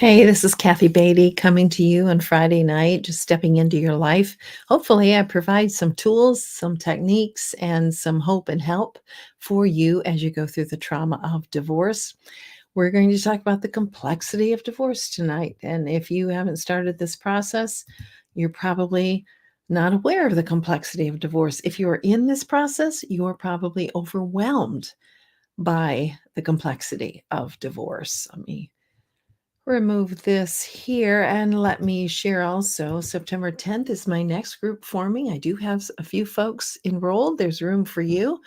Hey, this is Kathy Beatty coming to you on Friday night, just stepping into your life. Hopefully, I provide some tools, some techniques, and some hope and help for you as you go through the trauma of divorce. We're going to talk about the complexity of divorce tonight. And if you haven't started this process, you're probably not aware of the complexity of divorce. If you are in this process, you are probably overwhelmed by the complexity of divorce. Let me remove this here and let me share also September 10th is my next group forming. I do have a few folks enrolled. There's room for you.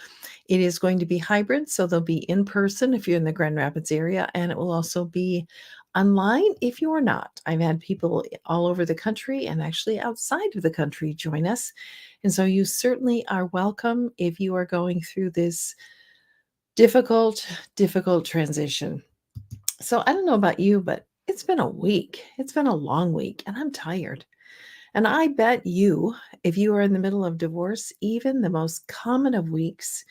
It is going to be hybrid, so they'll be in person if you're in the Grand Rapids area, and it will also be online if you are not. I've had people all over the country and actually outside of the country join us. And so you certainly are welcome if you are going through this difficult transition. So I don't know about you, but it's been a week. It's been a long week, and I'm tired. And I bet you, if you are in the middle of divorce, even the most common of weeks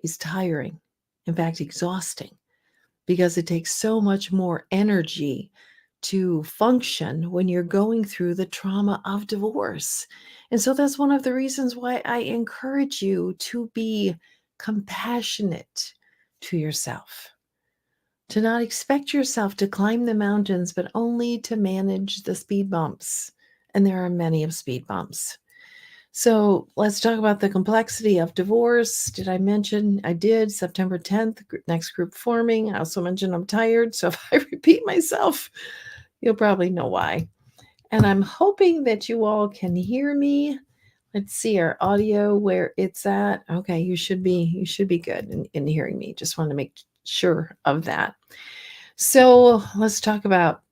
is tiring. In fact, exhausting, because it takes so much more energy to function when you're going through the trauma of divorce. And so that's one of the reasons why I encourage you to be compassionate to yourself, to not expect yourself to climb the mountains, but only to manage the speed bumps. And there are many of speed bumps. So let's talk about the complexity of divorce. Did I mention I did September 10th, next group forming? I also mentioned I'm tired. So if I repeat myself, you'll probably know why. And I'm hoping that you all can hear me. Let's see our audio where it's at. Okay, you should be good in hearing me. Just want to make sure of that. So let's talk about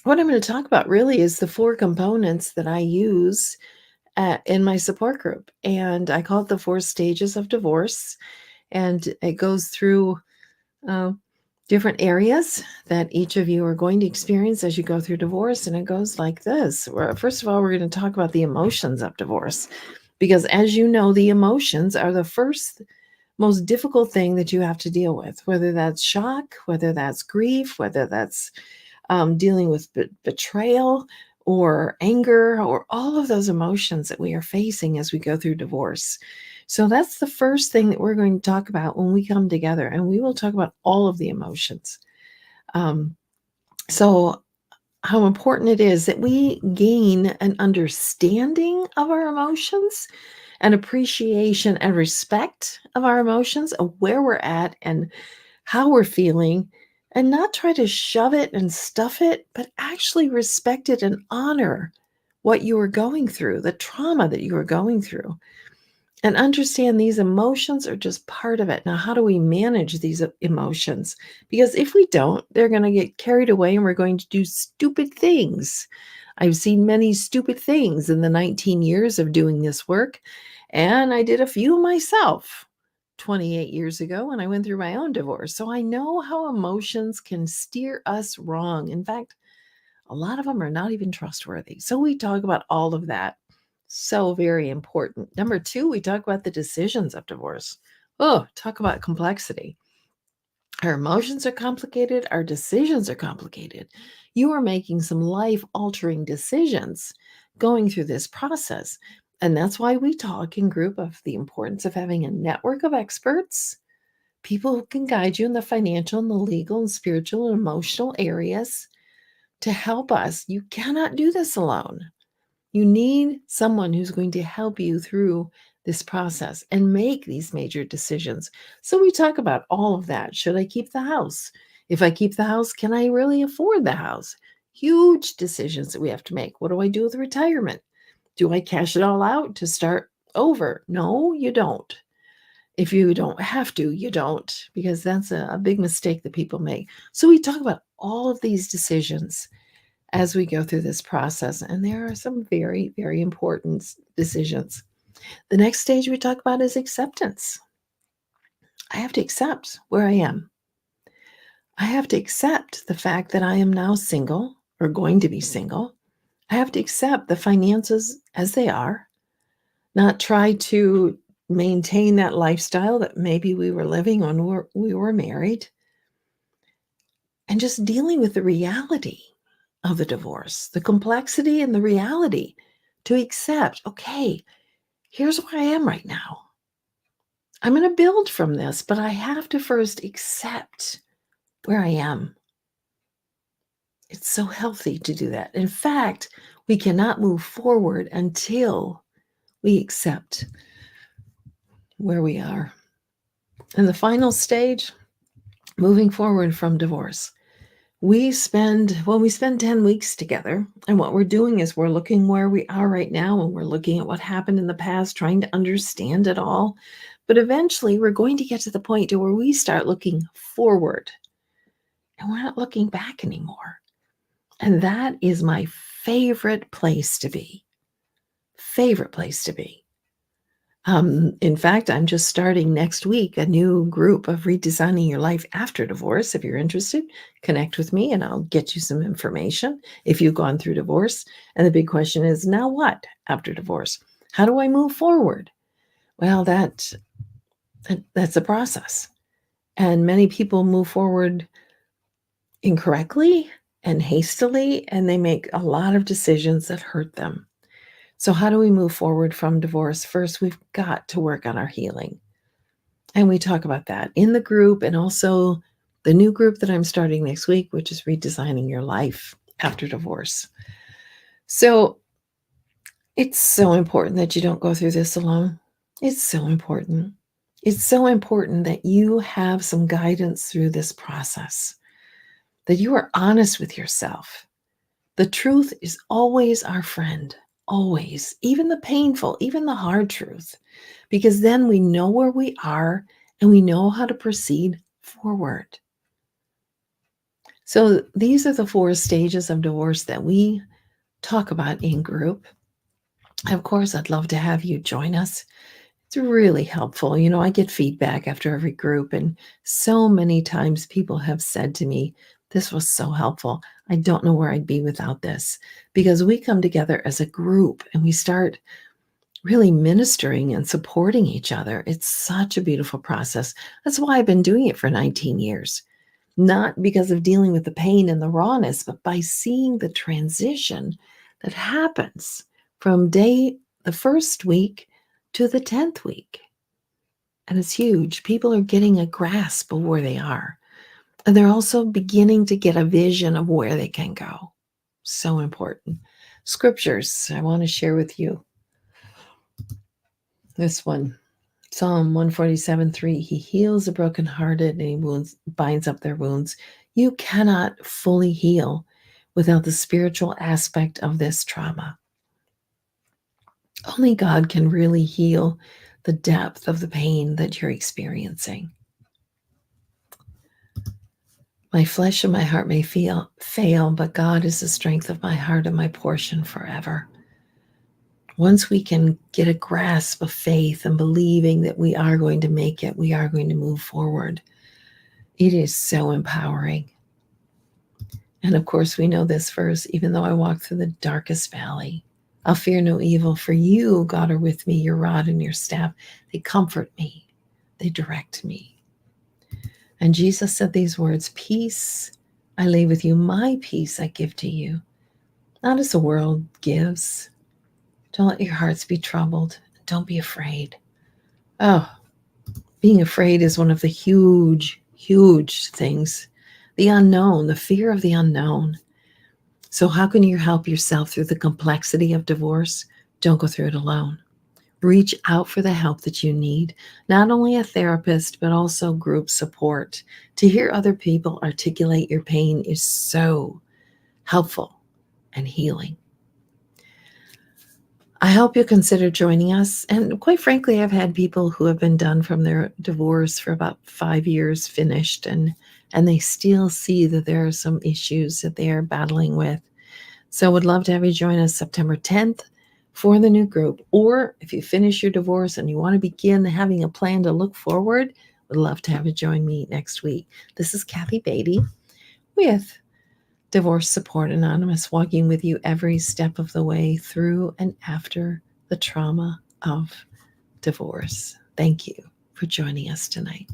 what I'm going to talk about really is the four components that I use in my support group. And I call it the four stages of divorce. And it goes through uh, different areas that each of you are going to experience as you go through divorce. And it goes like this. First of all, we're going to talk about the emotions of divorce. Because as you know, the emotions are the first most difficult thing that you have to deal with, whether that's shock, whether that's grief, whether that's dealing with betrayal or anger or all of those emotions that we are facing as we go through divorce. So that's the first thing that we're going to talk about when we come together, and we will talk about all of the emotions. So how important it is that we gain an understanding of our emotions, an appreciation and respect of our emotions, of where we're at and how we're feeling, and not try to shove it and stuff it, but actually respect it and honor what you are going through, the trauma that you are going through, and understand these emotions are just part of it. Now, how do we manage these emotions? Because if we don't, they're going to get carried away and we're going to do stupid things. I've seen many stupid things in the 19 years of doing this work, and I did a few myself 28 years ago when I went through my own divorce. So I know how emotions can steer us wrong. In fact, a lot of them are not even trustworthy. So we talk about all of that. So very important. Number two, we talk about the decisions of divorce. Oh, talk about complexity. Our emotions are complicated. Our decisions are complicated. You are making some life altering decisions going through this process. And that's why we talk in group of the importance of having a network of experts, people who can guide you in the financial and the legal and spiritual and emotional areas to help us. You cannot do this alone. You need someone who's going to help you through this process and make these major decisions. So we talk about all of that. Should I keep the house? If I keep the house, can I really afford the house? Huge decisions that we have to make. What do I do with retirement? Do I cash it all out to start over? No, you don't. If you don't have to, you don't, because that's a big mistake that people make. So we talk about all of these decisions as we go through this process. And there are some very, very important decisions. The next stage we talk about is acceptance. I have to accept where I am. I have to accept the fact that I am now single or going to be single. I have to accept the finances as they are, not try to maintain that lifestyle that maybe we were living when we were married, and just dealing with the reality of the divorce, the complexity and the reality to accept, okay, here's where I am right now. I'm going to build from this, but I have to first accept where I am. It's so healthy to do that. In fact, we cannot move forward until we accept where we are. And the final stage, moving forward from divorce. We spend 10 weeks together. And what we're doing is we're looking where we are right now and we're looking at what happened in the past, trying to understand it all. But eventually we're going to get to the point to where we start looking forward and we're not looking back anymore. And that is my favorite place to be. Favorite place to be. In fact, I'm just starting next week a new group of redesigning your life after divorce. If you're interested, connect with me and I'll get you some information if you've gone through divorce. And the big question is, now what after divorce? How do I move forward? Well, that's a process. And many people move forward incorrectly and hastily, and they make a lot of decisions that hurt them. So how do we move forward from divorce? First, we've got to work on our healing. And we talk about that in the group and also the new group that I'm starting next week, which is redesigning your life after divorce. So it's so important that you don't go through this alone. It's so important. It's so important that you have some guidance through this process, that you are honest with yourself. The truth is always our friend, always, even the painful, even the hard truth, because then we know where we are and we know how to proceed forward. So these are the 4 stages of divorce that we talk about in group. Of course, I'd love to have you join us. It's really helpful. I get feedback after every group, and so many times people have said to me, this was so helpful. I don't know where I'd be without this, because we come together as a group and we start really ministering and supporting each other. It's such a beautiful process. That's why I've been doing it for 19 years. Not because of dealing with the pain and the rawness, but by seeing the transition that happens from the first week to the 10th week. And it's huge. People are getting a grasp of where they are. And they're also beginning to get a vision of where they can go. So important. Scriptures I want to share with you. This one, Psalm 147:3. He heals the brokenhearted and he binds up their wounds. You cannot fully heal without the spiritual aspect of this trauma. Only God can really heal the depth of the pain that you're experiencing. My flesh and my heart may fail, but God is the strength of my heart and my portion forever. Once we can get a grasp of faith and believing that we are going to make it, we are going to move forward, it is so empowering. And of course, we know this verse, even though I walk through the darkest valley, I'll fear no evil, for you, God, are with me. Your rod and your staff, they comfort me. They direct me. And Jesus said these words, peace I leave with you. My peace I give to you. Not as the world gives. Don't let your hearts be troubled. Don't be afraid. Oh, being afraid is one of the huge, huge things. The unknown, the fear of the unknown. So how can you help yourself through the complexity of divorce? Don't go through it alone. Reach out for the help that you need, not only a therapist, but also group support. To hear other people articulate your pain is so helpful and healing. I hope you'll consider joining us. And quite frankly, I've had people who have been done from their divorce for about 5 years finished, and they still see that there are some issues that they are battling with. So I would love to have you join us September 10th for the new group. Or if you finish your divorce and you want to begin having a plan to look forward, would love to have you join me next week. This is Kathy Beatty with Divorce Support Anonymous, walking with you every step of the way through and after the trauma of divorce. Thank you for joining us tonight.